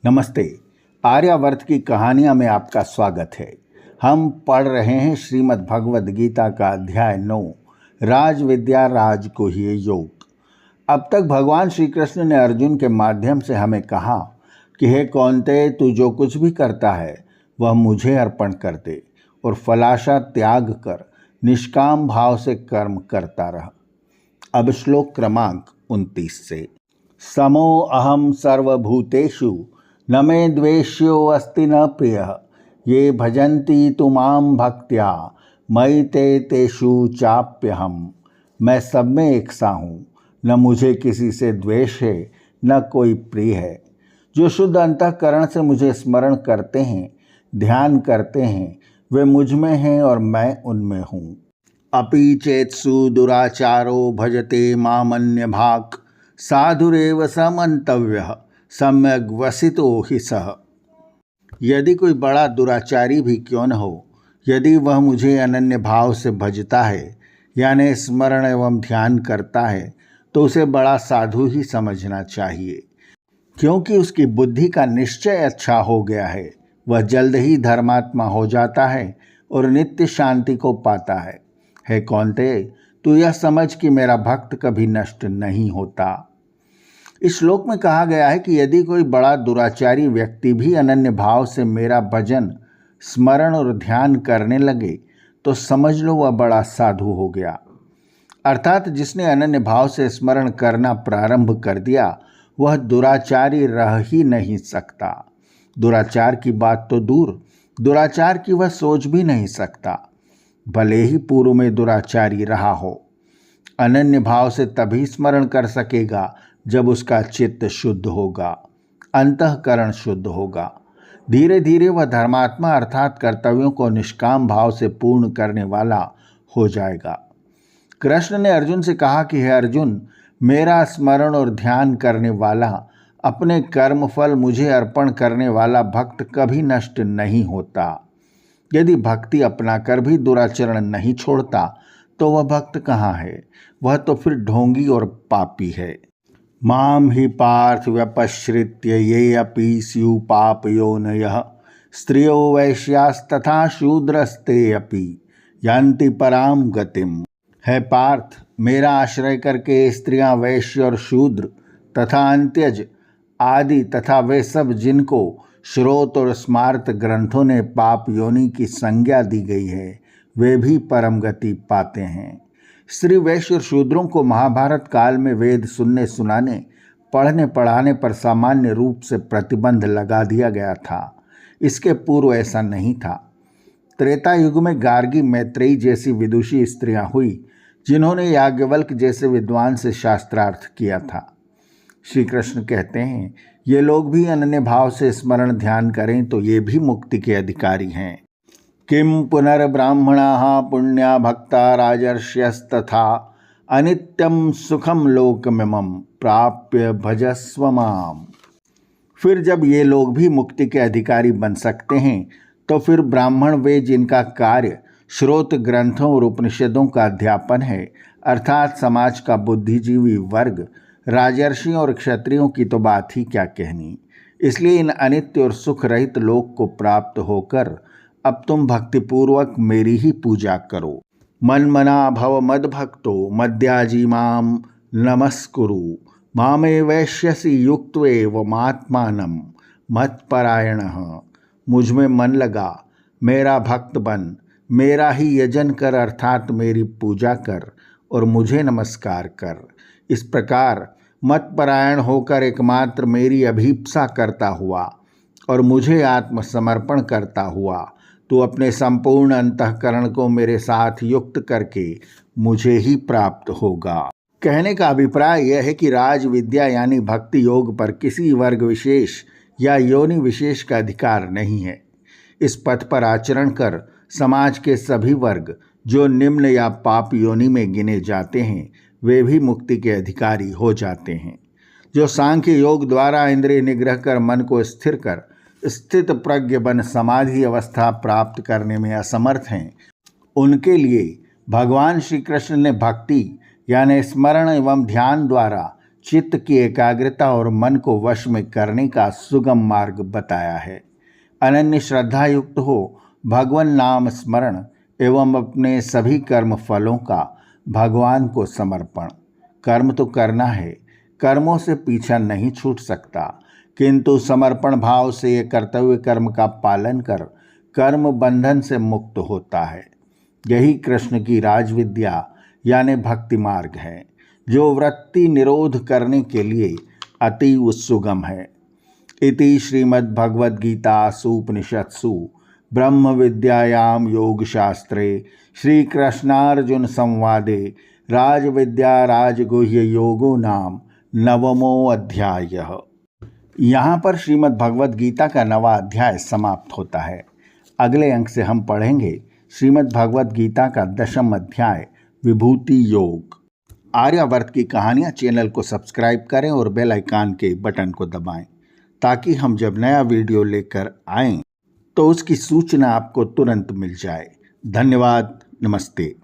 नमस्ते। आर्यावर्त की कहानियाँ में आपका स्वागत है। हम पढ़ रहे हैं श्रीमद् भगवद गीता का अध्याय 9 राज विद्या राज को ही योग। अब तक भगवान श्री कृष्ण ने अर्जुन के माध्यम से हमें कहा कि हे कौन्तेय, तू जो कुछ भी करता है वह मुझे अर्पण कर दे और फलाशा त्याग कर निष्काम भाव से कर्म करता रह। अब श्लोक क्रमांक 29 से। समो अहम सर्वभूतेषु न मे द्वेष्यो अस्ति न प्रियः ये भजन्ति तु मां भक्त्या मयि ते तेषु चाप्यहम्। मैं सब में एक सा हूँ, न मुझे किसी से द्वेष है न कोई प्रिय है। जो शुद्ध अंतःकरण से मुझे स्मरण करते हैं, ध्यान करते हैं, वे मुझ में हैं और मैं उनमें हूँ। अपि चेत्सु दुराचारो भजते मामन्य भाक् साधुरेव समन्तव्यः सम्यग् वसितो हि सः। यदि कोई बड़ा दुराचारी भी क्यों न हो, यदि वह मुझे अनन्य भाव से भजता है यानी स्मरण एवं ध्यान करता है तो उसे बड़ा साधु ही समझना चाहिए, क्योंकि उसकी बुद्धि का निश्चय अच्छा हो गया है। वह जल्द ही धर्मात्मा हो जाता है और नित्य शांति को पाता है। हे कौन्तेय, तू यह समझ कि मेरा भक्त कभी नष्ट नहीं होता। इस श्लोक में कहा गया है कि यदि कोई बड़ा दुराचारी व्यक्ति भी अनन्य भाव से मेरा भजन, स्मरण और ध्यान करने लगे तो समझ लो वह बड़ा साधु हो गया। अर्थात जिसने अनन्य भाव से स्मरण करना प्रारंभ कर दिया वह दुराचारी रह ही नहीं सकता। दुराचार की बात तो दूर, दुराचार की वह सोच भी नहीं सकता, भले ही पूर्व में दुराचारी रहा हो। अनन्य भाव से तभी स्मरण कर सकेगा जब उसका चित्त शुद्ध होगा, अंतःकरण शुद्ध होगा। धीरे धीरे वह धर्मात्मा अर्थात कर्तव्यों को निष्काम भाव से पूर्ण करने वाला हो जाएगा। कृष्ण ने अर्जुन से कहा कि हे अर्जुन, मेरा स्मरण और ध्यान करने वाला, अपने कर्म फल मुझे अर्पण करने वाला भक्त कभी नष्ट नहीं होता। यदि भक्ति अपनाकर भी दुराचरण नहीं छोड़ता तो वह भक्त कहाँ है? वह तो फिर ढोंगी और पापी है। माम ही पार्थ व्यपश्रित्य ये अपि स्यु पापयोनयः स्त्रियो वैश्यास्तथा शूद्रस्ते अपि यान्ति पराम गतिम। है पार्थ, मेरा आश्रय करके स्त्रियां, वैश्य और शूद्र तथा अंत्यज आदि तथा वे सब जिनको श्रोत और स्मार्त ग्रंथों ने पाप योनि की संज्ञा दी गई है, वे भी परम गति पाते हैं। स्त्री, वैश्य और शूद्रों को महाभारत काल में वेद सुनने सुनाने, पढ़ने पढ़ाने पर सामान्य रूप से प्रतिबंध लगा दिया गया था। इसके पूर्व ऐसा नहीं था। त्रेता युग में गार्गी, मैत्रेयी जैसी विदुषी स्त्रियां हुई जिन्होंने याज्ञवल्क्य जैसे विद्वान से शास्त्रार्थ किया था। श्री कृष्ण कहते हैं, ये लोग भी अनन्य भाव से स्मरण ध्यान करें तो ये भी मुक्ति के अधिकारी हैं। किम पुनर्ब्राह्मणाः पुण्या भक्ता राजर्षयस्तथा अनित्यम सुखम लोकमिमं प्राप्य भजस्व माम। फिर जब ये लोग भी मुक्ति के अधिकारी बन सकते हैं तो फिर ब्राह्मण वे जिनका कार्य श्रोत ग्रंथों और उपनिषदों का अध्यापन है, अर्थात समाज का बुद्धिजीवी वर्ग, राजर्षियों और क्षत्रियों की तो बात ही क्या कहनी। इसलिए इन अनित्य और सुख रहित लोक को प्राप्त होकर अब तुम भक्तिपूर्वक मेरी ही पूजा करो। मन मना भव मद भक्तो मद्याजी माम नमस्कुरु मामे वैश्यसि युक्त्वेव मात्मानं मत्परायणः। मुझ में मन लगा, मेरा भक्त बन, मेरा ही यजन कर अर्थात मेरी पूजा कर और मुझे नमस्कार कर। इस प्रकार मतपरायण होकर एकमात्र मेरी अभीप्सा करता हुआ और मुझे आत्मसमर्पण करता हुआ तू अपने संपूर्ण अंतःकरण को मेरे साथ युक्त करके मुझे ही प्राप्त होगा। कहने का अभिप्राय यह है कि राज विद्या यानी भक्ति योग पर किसी वर्ग विशेष या योनि विशेष का अधिकार नहीं है। इस पथ पर आचरण कर समाज के सभी वर्ग जो निम्न या पाप योनि में गिने जाते हैं वे भी मुक्ति के अधिकारी हो जाते हैं। जो सांख्य योग द्वारा इंद्रिय निग्रह कर मन को स्थिर कर स्थित प्रज्ञ बन समाधि अवस्था प्राप्त करने में असमर्थ हैं, उनके लिए भगवान श्री कृष्ण ने भक्ति यानी स्मरण एवं ध्यान द्वारा चित्त की एकाग्रता और मन को वश में करने का सुगम मार्ग बताया है। अनन्य श्रद्धा युक्त हो भगवान नाम स्मरण एवं अपने सभी कर्म फलों का भगवान को समर्पण। कर्म तो करना है, कर्मों से पीछा नहीं छूट सकता, किंतु समर्पण भाव से ये कर्तव्य कर्म का पालन कर कर्म बंधन से मुक्त होता है। यही कृष्ण की राजविद्या यानी भक्ति मार्ग है, जो वृत्ति निरोध करने के लिए अति सुगम है। इति श्रीमद्भगवद्गीतासु उपनिषत्सु ब्रह्म विद्यायां योगशास्त्रे श्रीकृष्णार्जुन संवादे राजविद्या राजगुह्य योगो नाम नवमो अध्यायः। यहाँ पर श्रीमद्भगवद्गीता का 9वां अध्याय समाप्त होता है। अगले अंक से हम पढ़ेंगे श्रीमद्भगवद्गीता का 10वां अध्याय विभूति योग। आर्यावर्त की कहानियाँ चैनल को सब्सक्राइब करें और बेल आइकन के बटन को दबाएं, ताकि हम जब नया वीडियो लेकर आएं तो उसकी सूचना आपको तुरंत मिल जाए। धन्यवाद। नमस्ते।